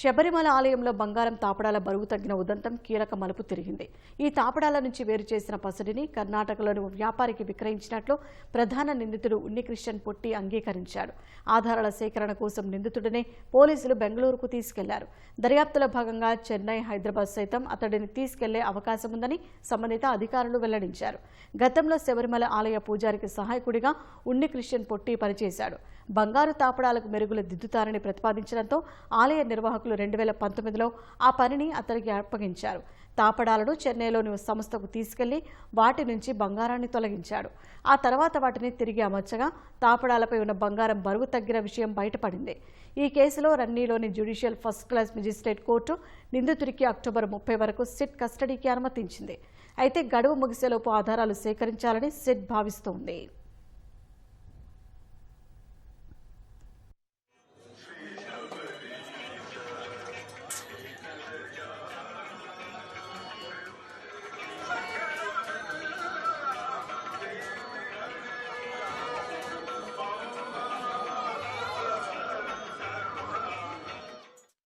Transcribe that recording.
శబరిమల ఆలయంలో బంగారం తాపడాల బరువు తగ్గిన ఉదంతం కీలక మలుపు తిరిగింది. ఈ తాపడాల నుంచి వేరు చేసిన పసిడిని కర్ణాటకలోని వ్యాపారికి విక్రయించినట్లు ప్రధాన నిందితుడు ఉన్నికృష్ణన్ పొట్టి అంగీకరించాడు. ఆధారాల సేకరణ కోసం నిందితుడినే పోలీసులు బెంగళూరుకు తీసుకెళ్లారు. దర్యాప్తులో భాగంగా చెన్నై, హైదరాబాద్ సైతం అతడిని తీసుకెళ్లే అవకాశం ఉందని సంబంధిత అధికారులు వెల్లడించారు. గతంలో శబరిమల ఆలయ పూజారికి సహాయకుడిగా ఉన్నికృష్ణన్ పొట్టి పనిచేశాడు. బంగారు తాపడాలకు మెరుగులు దిద్దుతారని ప్రతిపాదించడంతో ఆలయ నిర్వాహకులు 2019లో ఆ పనిని అతనికి అప్పగించారు. తాపడాలను చెన్నైలోని సంస్థకు తీసుకెళ్లి వాటి నుంచి బంగారాన్ని తొలగించాడు. ఆ తర్వాత వాటిని తిరిగి అమర్చగా తాపడాలపై ఉన్న బంగారం బరువు తగ్గిన విషయం బయటపడింది. ఈ కేసులో రన్నీలోని judicial first class magistrate court నిందితుడికి అక్టోబర్ 30 వరకు సిట్ కస్టడీకి అనుమతించింది. అయితే గడువు ముగిసేలోపు ఆధారాలు సేకరించాలని సిట్ భావిస్తోంది.